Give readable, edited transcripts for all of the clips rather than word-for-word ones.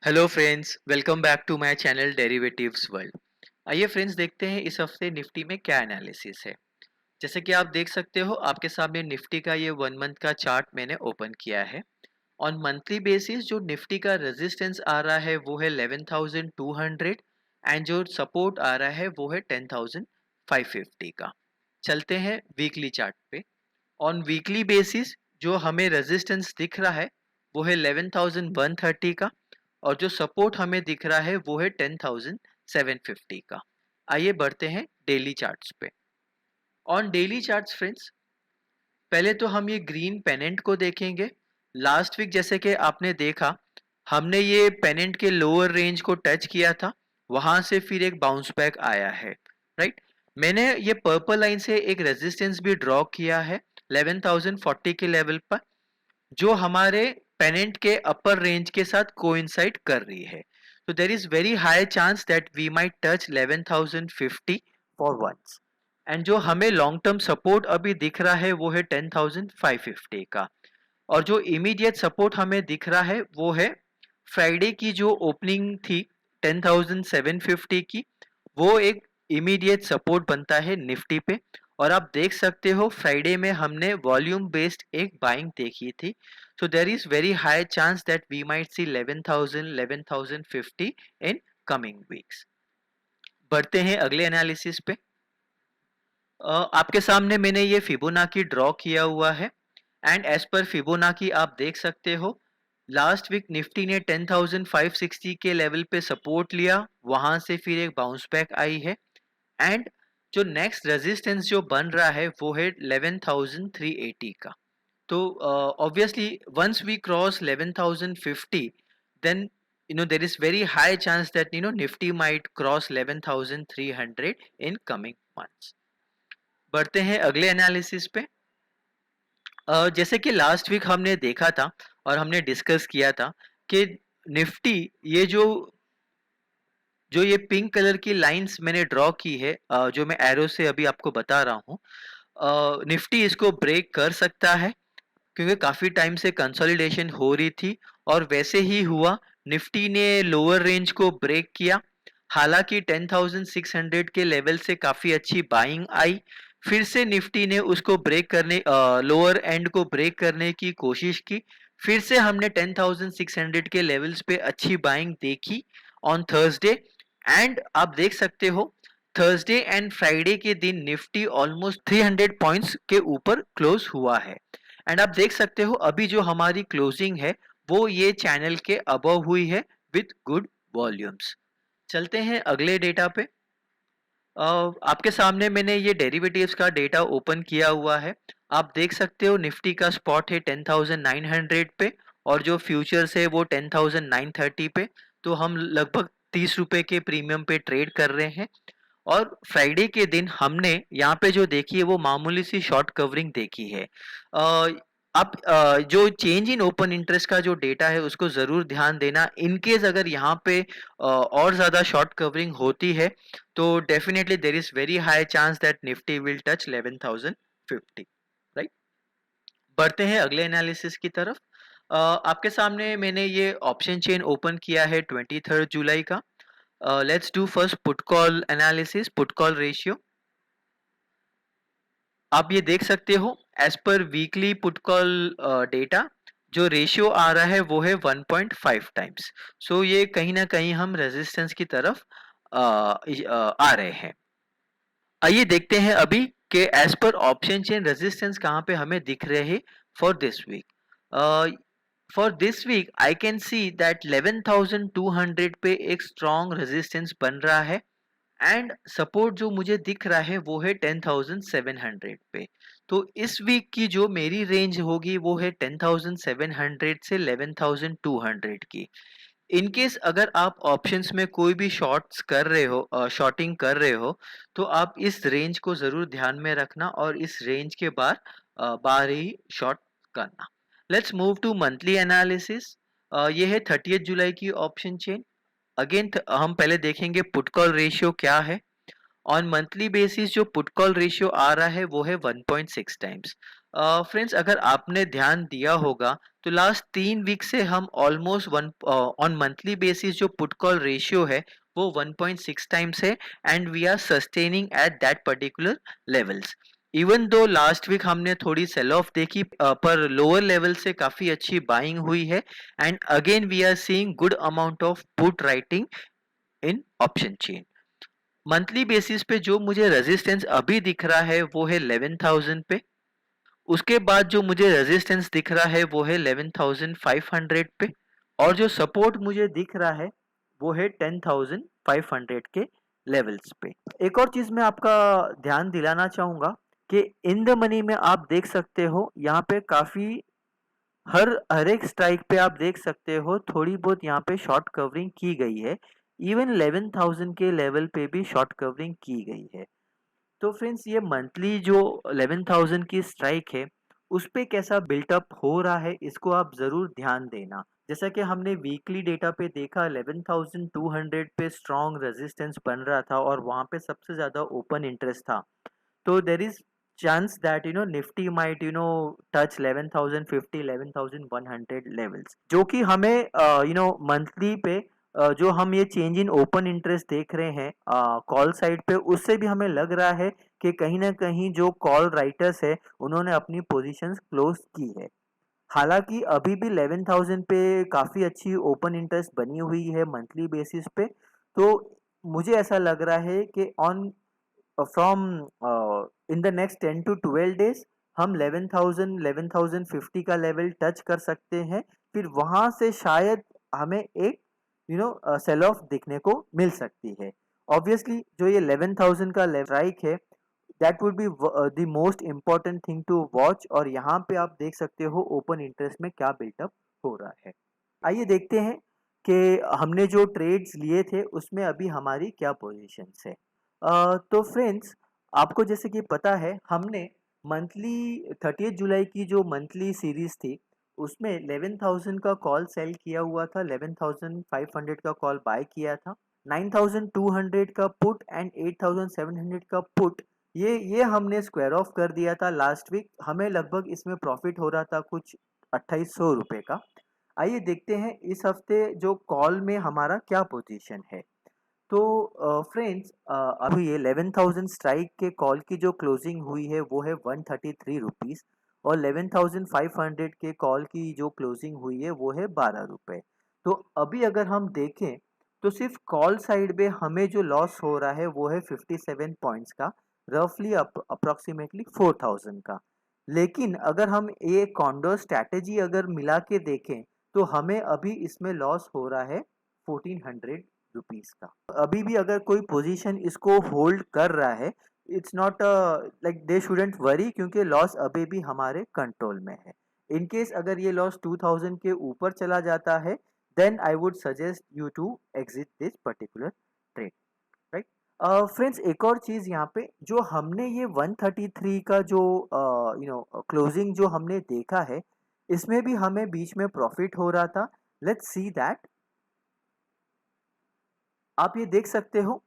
Hello friends, welcome back to my channel derivatives world. आइए friends, देखते हैं इस हफ्ते निफ्टी में क्या एनालिसिस है। जैसे कि आप देख सकते हो, आपके सामने निफ्टी का ये 1 मंथ का चार्ट मैंने ओपन किया है। ऑन मंथली बेसिस जो निफ्टी का रेजिस्टेंस आ रहा है वो है 11,200 एंड जो सपोर्ट आ रहा है वो है 10,550 का। चलते हैं वीकली चार्ट पे। ऑन वीकली बेसिस जो हमें रेजिस्टेंस दिख रहा है वो है 11,130 का, और जो सपोर्ट हमें दिख रहा है वो है 10,750 का। आइए बढ़ते हैं डेली चार्ट्स पे। ऑन डेली चार्ट्स फ्रेंड्स, पहले तो हम ये ग्रीन पेनेंट को देखेंगे। लास्ट वीक जैसे कि आपने देखा, हमने ये पेनेंट के लोअर रेंज को टच किया था, वहां से फिर एक बाउंस बैक आया है, राइट। मैंने ये पर्पल लाइन से एक रेजिस्टेंस भी ड्रॉ किया है 11,040 के लेवल पर, जो हमारे पेनेंट के अपर रेंज के साथ कोइंसाइड कर रही है। तो there is very high chance that we might touch 11,050 for once. And जो हमें लॉन्ग टर्म सपोर्ट अभी दिख रहा है वो है 10,550 का। और जो इमीडिएट सपोर्ट हमें दिख रहा है वो है फ्राइडे की जो ओपनिंग थी 10,750 की, वो एक इमीडिएट सपोर्ट बनता है निफ्टी पे। और आप देख सकते हो फ्राइडे में हमने वॉल्यूम बेस्ड एक बाइंग देखी थी। So there is very high chance that we might see 11,000 11,050 in coming weeks. बढ़ते हैं अगले एनालिसिस पे। आपके सामने मैंने ये फिबोनाकी ड्रॉ किया हुआ है, एंड एज पर फिबोनाकी आप देख सकते हो लास्ट वीक निफ्टी ने 10,560 के लेवल पे सपोर्ट लिया, वहां से फिर एक बाउंस बैक आई है। एंड जो नेक्स्ट रेजिस्टेंस जो बन रहा है वो है 11,380 का। तो obviously once we cross 11,050, then there is very high chance that Nifty might cross 11,300 in coming months. बढ़ते हैं अगले एनालिसिस पे। जैसे कि लास्ट वीक हमने देखा था और हमने डिस्कस किया था कि निफ्टी, ये जो ये पिंक कलर की लाइंस मैंने ड्रॉ की है, जो मैं एरो से अभी आपको बता रहा हूँ, निफ्टी इसको ब्रेक कर सकता है, क्योंकि काफी टाइम से कंसोलिडेशन हो रही थी और वैसे ही हुआ। निफ्टी ने लोअर रेंज को ब्रेक किया, हालांकि 10,600 के लेवल से काफी अच्छी बाइंग आई। फिर से निफ्टी ने उसको ब्रेक करने, लोअर एंड को ब्रेक करने की कोशिश की। फिर से हमने 10,600 के लेवल्स पे अच्छी बाइंग देखी ऑन थर्सडे। एंड आप देख सकते हो थर्सडे एंड फ्राइडे के दिन निफ्टी ऑलमोस्ट 300 पॉइंट्स के ऊपर क्लोज हुआ है। एंड आप देख सकते हो अभी जो हमारी क्लोजिंग है वो ये चैनल के अबव हुई है विथ गुड वॉल्यूम्स। चलते हैं अगले डेटा पे। आपके सामने मैंने ये डेरिवेटिव्स का डेटा ओपन किया हुआ है। आप देख सकते हो निफ्टी का स्पॉट है 10,900 पे, और जो फ्यूचर्स है वो 10,930 पे। तो हम लगभग 30 रुपए के प्रीमियम पे ट्रेड कर रहे हैं। और फ्राइडे के दिन हमने यहाँ पे जो देखी है वो मामूली सी शॉर्ट कवरिंग देखी है। आप जो चेंज इन ओपन इंटरेस्ट का जो डेटा है उसको जरूर ध्यान देना। इनकेस अगर यहाँ पे और ज्यादा शॉर्ट कवरिंग होती है तो definitely there is very high chance that Nifty will touch 11,050, right. बढ़ते हैं अगले एनालिसिस की तरफ। आपके सामने मैंने ये ऑप्शन चेन ओपन किया है 23 जुलाई का। Let's do first put call analysis, put call ratio. आप ये देख सकते हो as per weekly put call data, जो रेशियो आ रहा है वो है 1.5 टाइम्स। सो ये कहीं ना कहीं हम रेजिस्टेंस की तरफ आ रहे हैं। आइए देखते हैं अभी कि as per option chain resistance कहाँ पे हमें दिख रहे हैं for this week. For this week I can see that 11,200 पे एक स्ट्रॉन्ग रेजिस्टेंस बन रहा है, एंड सपोर्ट जो मुझे दिख रहा है वो है 10,700 पे। तो इस वीक की जो मेरी रेंज होगी वो है 10,700 से 11,200 की। इन केस अगर आप ऑप्शंस में कोई भी शॉर्ट्स कर रहे हो, शॉर्टिंग कर रहे हो, तो आप इस रेंज को जरूर ध्यान में रखना और इस रेंज के बाहर ही शॉर्ट करना। Let's move to monthly analysis. ये है 30 जुलाई की ऑप्शन चेन। अगेन हम पहले देखेंगे पुट कॉल रेशियो क्या है। ऑन मंथली बेसिस जो पुट कॉल रेशियो आ रहा है वो है 1.6 टाइम्स। फ्रेंड्स, अगर आपने ध्यान दिया होगा तो लास्ट 3 वीक से हम almost one on monthly basis जो पुट कॉल रेशियो है वो 1.6 टाइम्स है and we are sustaining at that particular levels. Even though last week हमने थोड़ी सेल ऑफ देखी, पर लोअर लेवल से काफी अच्छी बाइंग हुई है and again we are seeing good amount of put writing in option chain. Monthly basis पे जो मुझे रेजिस्टेंस अभी दिख रहा है वो है 11,000 पे। उसके बाद जो मुझे रेजिस्टेंस दिख रहा है वो है 11,500 पे। और जो सपोर्ट मुझे दिख रहा है वो है 10,500 के लेवल्स पे। एक और चीज मैं आपका ध्यान दिलाना चाहूंगा कि इन द मनी में आप देख सकते हो यहाँ पे काफी हर एक स्ट्राइक पे आप देख सकते हो थोड़ी बहुत यहाँ पे शॉर्ट कवरिंग की गई है। इवन 11,000 के लेवल पे भी शॉर्ट कवरिंग की गई है। तो फ्रेंड्स, ये मंथली जो 11,000 की स्ट्राइक है उस पे कैसा बिल्टअप हो रहा है इसको आप जरूर ध्यान देना। जैसा कि हमने वीकली डेटा पे देखा 11,200 पे स्ट्रॉन्ग रेजिस्टेंस बन रहा था और वहां पे सबसे ज्यादा ओपन इंटरेस्ट था। तो there is chance that Nifty might touch 11,050 11,100 levels, जो कि हमें मंथली पे जो हम ये चेंज इन ओपन इंटरेस्ट देख रहे हैं कॉल साइड पे, उससे भी हमें लग रहा है कि कहीं ना कहीं जो कॉल राइटर्स है उन्होंने अपनी पोजीशंस क्लोज की है। हालांकि अभी भी 11,000 पे काफी अच्छी ओपन इंटरेस्ट बनी हुई है मंथली बेसिस पे। तो मुझे ऐसा लग रहा है कि on from in the next 10 to 12 days हम 11,000 11,050 का लेवल टच कर सकते हैं। फिर वहां से शायद हमें एक सेल ऑफ देखने को मिल सकती है। ऑब्वियसली जो ये 11,000 का स्ट्राइक है that would be the most important thing to watch. और यहाँ पे आप देख सकते हो ओपन इंटरेस्ट में क्या बिल्टअप हो रहा है। आइए देखते हैं कि हमने जो ट्रेड्स लिए थे उसमें अभी हमारी क्या पोजीशंस है। तो फ्रेंड्स, आपको जैसे कि पता है हमने मंथली 30 जुलाई की जो मंथली सीरीज थी उसमें 11,000 का कॉल सेल किया हुआ था, 11,500 का कॉल बाय किया था, 9,200 का पुट एंड 8,700 का पुट। ये हमने स्क्वायर ऑफ कर दिया था लास्ट वीक। हमें लगभग इसमें प्रॉफिट हो रहा था कुछ 2,800 रुपए का। आइए देखते हैं इस हफ्ते जो कॉल में हमारा क्या पोजीशन है। तो फ्रेंड्स, अभी ये 11,000 स्ट्राइक के कॉल की जो क्लोजिंग हुई है वो है 133 रुपीज और 11,500 के कॉल की जो क्लोजिंग हुई है वो है 12 रुपए। तो अभी अगर हम देखें तो सिर्फ कॉल साइड पे हमें जो लॉस हो रहा है वो है 57 पॉइंट्स का, रफली अप्रोक्सीमेटली 4,000 का। लेकिन अगर हम ये कॉन्डो स्ट्रैटेजी अगर मिला के देखें तो हमें अभी इसमें लॉस हो रहा है 1,400 रुपीज का। अभी भी अगर कोई पोजीशन इसको होल्ड कर रहा है it's not like they shouldn't worry, क्योंकि लॉस अभी भी हमारे कंट्रोल में है। इन केस अगर ये लॉस 2,000 के ऊपर चला जाता है then I would suggest you to exit this particular trade, right. Friends, एक और चीज यहाँ पे जो हमने ये 133 का जो क्लोजिंग जो हमने देखा है इसमें भी हमें बीच में प्रॉफिट हो रहा था। Let's see that. आप ये देख सकते हो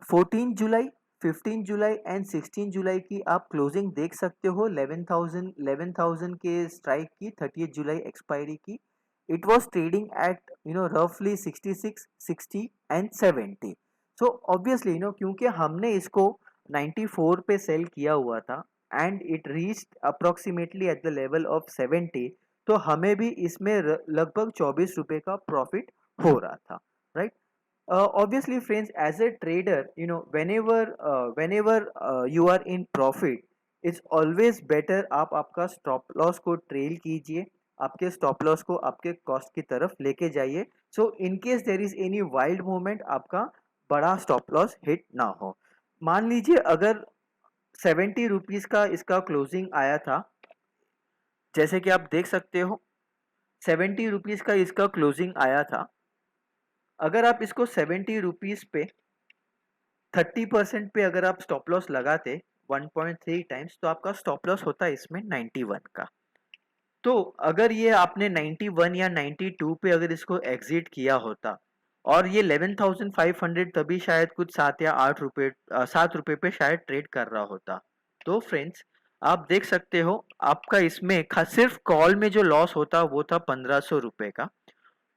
14 जुलाई, 15 जुलाई एंड 16 जुलाई की आप क्लोजिंग देख सकते हो 11,000 के स्ट्राइक की 30 जुलाई एक्सपायरी की। इट वाज ट्रेडिंग एट रफली 66, 60 एंड 70। सो ऑब्वियसली क्योंकि हमने इसको 94 पे सेल किया हुआ था and it reached approximately at the level of 70, तो हमें भी इसमें लगभग 24 रुपए का प्रॉफिट हो रहा था, right. Obviously friends, as a trader whenever you are in profit it's always better आप आपका स्टॉप लॉस को ट्रेल कीजिए, आपके स्टॉप लॉस को आपके कॉस्ट की तरफ लेके जाइए। So in case there is any wild movement आपका बड़ा स्टॉप लॉस हिट ना हो। मान लीजिए अगर 70 रुपीज का इसका क्लोजिंग आया था, जैसे कि आप देख सकते हो 70 रुपीज का इसका क्लोजिंग आया था। अगर आप इसको 70 रुपीज पे 30% पे अगर आप स्टॉप लॉस लगाते 1.3 टाइम्स तो आपका स्टॉप लॉस होता है इसमें 91 का। तो अगर ये आपने 91 या 92 पे अगर इसको एग्जिट किया होता और ये 11,500 तभी शायद कुछ 7 या 8 रुपए 7 रुपए पे शायद ट्रेड कर रहा होता। तो फ्रेंड्स, आप देख सकते हो आपका इसमें सिर्फ कॉल में जो लॉस होता वो था 1500 रुपए का,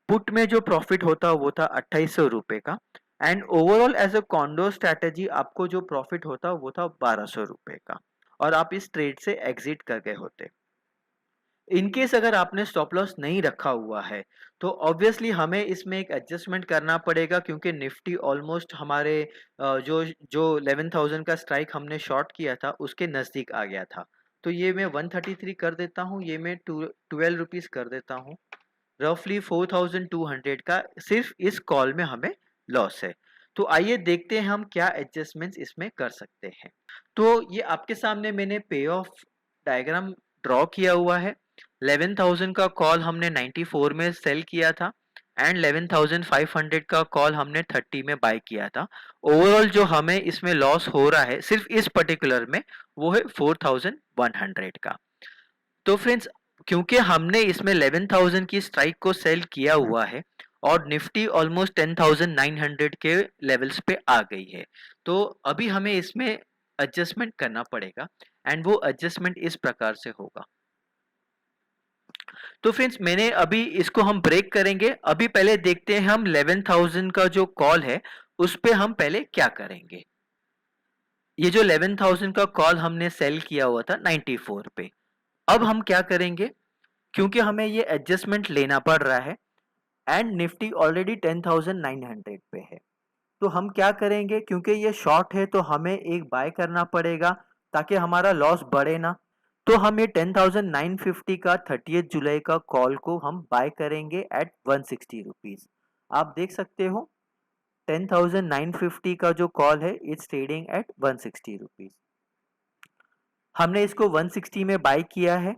पुट में जो प्रॉफिट होता वो था 2800 रुपए का, and overall as a condor strategy आपको जो प्रॉफिट होता वो था 1200 रुपए का, और आप इस ट्रेड से एग्जिट कर गए होते। इनकेस अगर आपने स्टॉप लॉस नहीं रखा हुआ है तो ऑब्वियसली हमें इसमें एक एडजस्टमेंट करना पड़ेगा, क्योंकि निफ्टी ऑलमोस्ट हमारे जो जो 11,000 का स्ट्राइक हमने शॉर्ट किया था उसके नज़दीक आ गया था। तो ये मैं 133 कर देता हूँ, ये मैं 12 रुपीज़ कर देता हूँ। रफली 4,200 का सिर्फ इस कॉल में हमें लॉस है। तो आइए देखते हैं हम क्या एडजस्टमेंट्स इसमें कर सकते हैं। तो ये आपके सामने मैंने पे ऑफ डायग्राम ड्रॉ किया हुआ है। 11,000 का कॉल हमने 94 में सेल किया था, एंड 11,500 का कॉल हमने 30 में बाय किया था। ओवरऑल जो हमें इसमें लॉस हो रहा है सिर्फ इस पर्टिकुलर में वो है 4,100 का। तो फ्रेंड्स, क्योंकि हमने इसमें 11,000 की स्ट्राइक को सेल किया हुआ है और निफ्टी ऑलमोस्ट 10,900 के लेवल्स पे आ गई है, तो अभी हमें इसमें एडजस्टमेंट करना पड़ेगा, एंड वो एडजस्टमेंट इस प्रकार से होगा। तो फ्रेंड्स, मैंने अभी इसको हम ब्रेक करेंगे। अभी पहले देखते हैं हम 11,000 का जो कॉल है उस पे हम पहले क्या करेंगे। ये जो 11,000 का कॉल हमने सेल किया हुआ था 94 पे, अब हम क्या करेंगे, क्योंकि हमें ये एडजस्टमेंट लेना पड़ रहा है एंड निफ्टी ऑलरेडी 10,900 पे है। तो हम क्या करेंगे, क्योंकि ये शॉर्ट है तो हमें एक बाय करना पड़ेगा ताकि हमारा लॉस बढ़े ना। तो हम ये 10,950 का 30 जुलाई का कॉल को हम बाय करेंगे एट 160 रुपीज। आप देख सकते हो 10,950 का जो कॉल है इट्स ट्रेडिंग एट 160 रुपीज। हमने इसको 160 में बाय किया है,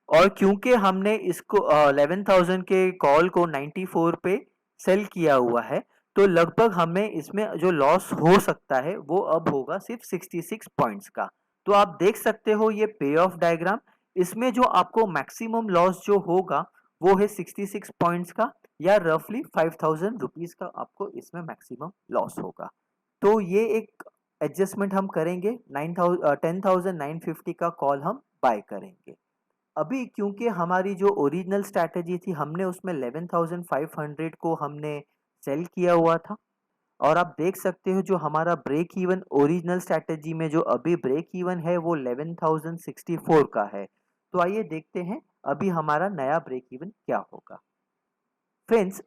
और क्योंकि हमने इसको 11,000 के कॉल को 94 पे सेल किया हुआ है, तो लगभग हमें इसमें जो लॉस हो सकता है वो अब होगा सिर्फ 66 पॉइंट्स का। तो आप देख सकते हो ये पे ऑफ डायग्राम, इसमें जो आपको मैक्सिमम लॉस जो होगा वो है 66 पॉइंट्स का, या रफली 5,000 रुपीज का आपको इसमें मैक्सिमम लॉस होगा। तो ये एक एडजस्टमेंट हम करेंगे, 10,950 का कॉल हम बाय करेंगे। अभी क्योंकि हमारी जो ओरिजिनल स्ट्रैटेजी थी हमने उसमें 11,500 को हमने सेल किया हुआ था, और आप देख सकते हो जो हमारा ब्रेक इवन ओरिजिनल स्ट्रैटेजी में जो अभी ब्रेक इवन है वो 11,064 का है। तो आइए देखते हैं अभी हमारा नया ब्रेक इवन क्या होगा। फ्रेंड्स,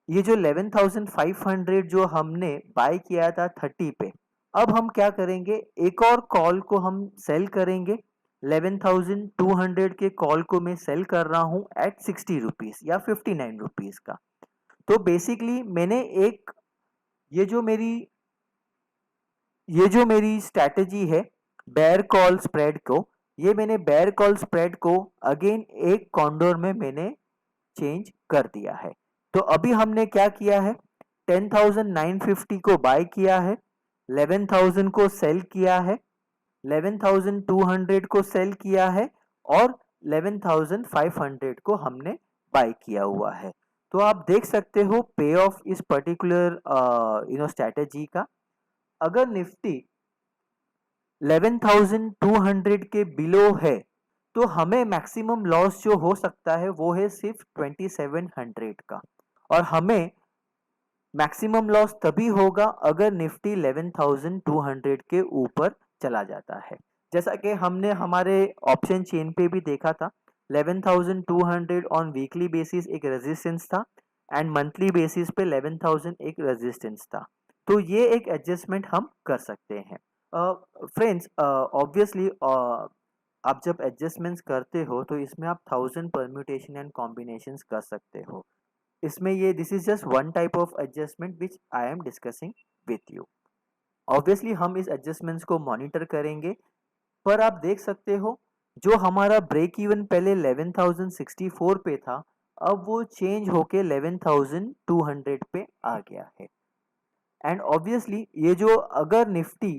ये जो 11,500 जो हमने बाय किया था 30 पे, अब हम क्या करेंगे, एक और कॉल को हम सेल करेंगे। 11,200 के कॉल को मैं सेल कर रहा हूं एट 60 रुपीज या 59 रुपीज का। तो बेसिकली मैंने एक ये जो मेरी स्ट्रैटेजी है बेयर कॉल स्प्रेड को, ये मैंने बेयर कॉल स्प्रेड को अगेन एक कॉन्डोर में मैंने चेंज कर दिया है। तो अभी हमने क्या किया है, 10,950 को बाय किया है, 11,000 को सेल किया है, 11,200 को सेल किया है, और 11,500 को हमने बाय किया हुआ है। तो आप देख सकते हो पे ऑफ इस पर्टिकुलर स्ट्रैटेजी का। अगर निफ्टी 11,200 के बिलो है तो हमें मैक्सिमम लॉस जो हो सकता है वो है सिर्फ 2,700 का, और हमें मैक्सिमम लॉस तभी होगा अगर निफ्टी 11,200 के ऊपर चला जाता है। जैसा कि हमने हमारे ऑप्शन चेन पे भी देखा था, 11,200 ऑन वीकली बेसिस एक रेजिस्टेंस था, एंड मंथली बेसिस पे 11,000 एक रेजिस्टेंस था। तो ये एक एडजस्टमेंट हम कर सकते हैं। फ्रेंड्स, ऑब्वियसली आप जब एडजस्टमेंट्स करते हो तो इसमें आप 1000 परम्यूटेशन एंड कॉम्बिनेशंस कर सकते हो। इसमें ये this is just one type of adjustment which I am discussing with you. Obviously हम इस एडजस्टमेंट्स को मॉनिटर करेंगे, पर आप देख सकते हो जो हमारा ब्रेक इवन पहले 11,064 पे था अब वो चेंज होके 11,200 पे आ गया है। एंड ऑब्वियसली ये जो अगर निफ्टी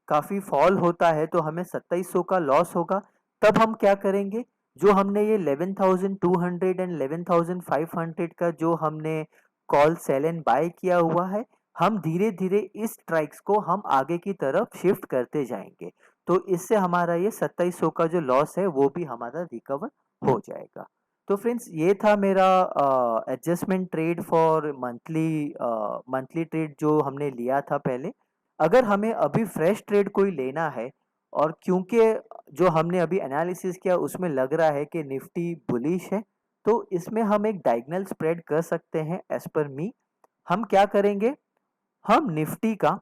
काफी फॉल होता है तो हमें 2700 का लॉस होगा। तब हम क्या करेंगे, जो हमने ये 11,200 एंड 11,500 का जो हमने कॉल सेल एंड बाय किया हुआ है, हम धीरे धीरे इस स्ट्राइक्स को हम आगे की तरफ शिफ्ट करते जाएंगे। तो इससे हमारा ये 2700 का जो लॉस है वो भी हमारा रिकवर हो जाएगा। तो फ्रेंड्स ये था मेरा adjustment trade for monthly trade जो हमने लिया था पहले। अगर हमें अभी फ्रेश ट्रेड कोई लेना है और क्योंकि जो हमने अभी एनालिसिस किया उसमें लग रहा है कि निफ्टी बुलिश है, तो इसमें हम एक डायगोनल स्प्रेड कर सकते हैं एज पर मी। हम क्या करेंगे, हम निफ्टी का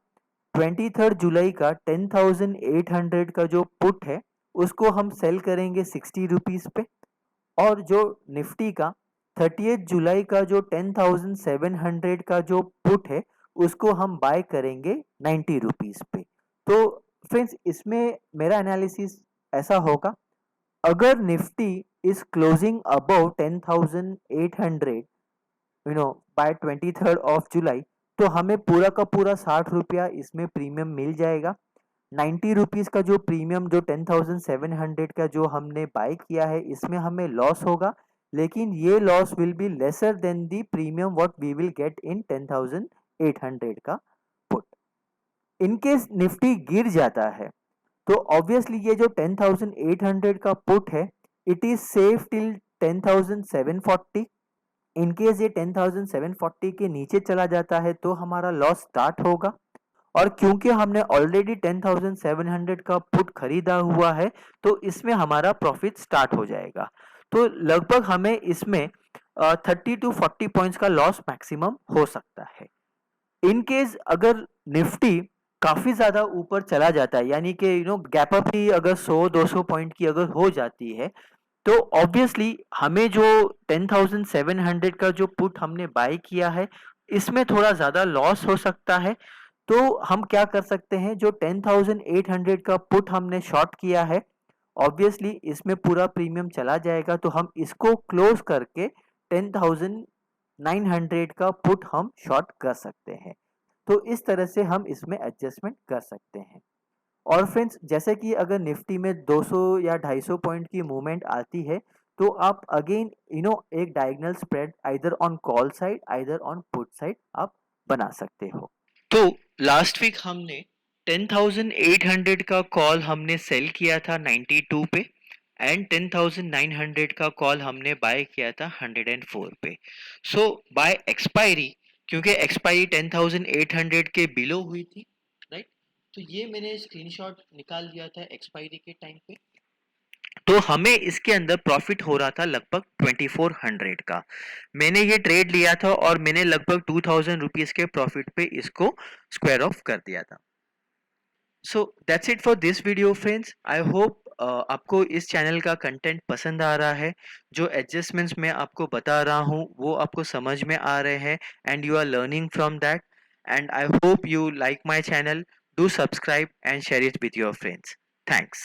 23 जुलाई का 10,800 का जो पुट है उसको हम सेल करेंगे 60 रुपीज पे, और जो निफ्टी का 30 जुलाई का जो 10,700 का जो पुट है उसको हम बाय करेंगे 90 रुपीज पे। तो फ्रेंड्स इसमें मेरा एनालिसिस ऐसा होगा, अगर Nifty is closing above 10,800 by 23 July, तो हमें पूरा का पूरा 60 रुपया इसमें प्रीमियम मिल जाएगा। 90 रुपीज का जो प्रीमियम जो 10,700 का जो हमने बाय किया है इसमें हमें लॉस होगा, लेकिन ये loss will be lesser than the premium what we will get in 10,800 का पुट। इन केस निफ्टी गिर जाता है तो ऑब्वियसली ये जो 10,800 का पुट है it is safe till 10,740। In case ये 10,740 के नीचे चला जाता है तो हमारा लॉस स्टार्ट होगा, और क्योंकि हमने ऑलरेडी 10,700 का पुट खरीदा हुआ है तो इसमें हमारा प्रॉफिट स्टार्ट हो जाएगा। तो लगभग हमें इसमें 30 to 40 पॉइंट्स का लॉस मैक्सिमम हो सकता है। इन केस अगर निफ्टी काफी ज्यादा ऊपर चला जाता है, यानी कि गैप अप ही अगर 100-200 पॉइंट की अगर हो जाती है, तो ऑब्वियसली हमें जो 10,700 का जो पुट हमने बाय किया है इसमें थोड़ा ज्यादा लॉस हो सकता है। तो हम क्या कर सकते हैं, जो 10,800 का पुट हमने शॉर्ट किया है ऑब्वियसली इसमें पूरा प्रीमियम चला जाएगा, तो हम इसको क्लोज करके 10,900 का पुट हम शॉर्ट कर सकते हैं। तो इस तरह से हम इसमें एडजस्टमेंट कर सकते हैं। और फ्रेंड्स जैसे कि अगर निफ्टी में 200 या 250 पॉइंट की मूवमेंट आती है तो आप अगेन एक diagonal spread either on call side either on put side आप बना सकते हो। तो लास्ट वीक हमने 10,800 का कॉल हमने सेल किया था 92 पे, एंड 10,900 का कॉल हमने बाय किया था 104 पे। सो बाय एक्सपायरी, क्योंकि एक्सपायरी 10,800 के बिलो हुई थी, राइट, तो ये मैंने स्क्रीनशॉट निकाल लिया था एक्सपायरी के टाइम पे। तो हमें इसके अंदर प्रॉफिट हो रहा था लगभग 2400 का। मैंने ये ट्रेड लिया था और मैंने लगभग 2000 रुपीज के प्रॉफिट पे इसको स्क्वायर ऑफ कर दिया था। So that's it for this video friends. I hope आपको इस चैनल का कंटेंट पसंद आ रहा है। जो एडजस्टमेंट्स मैं आपको बता रहा हूँ वो आपको समझ में आ रहे हैं, and you are learning from that, and I hope you like my channel. Do subscribe and share it with your friends. Thanks.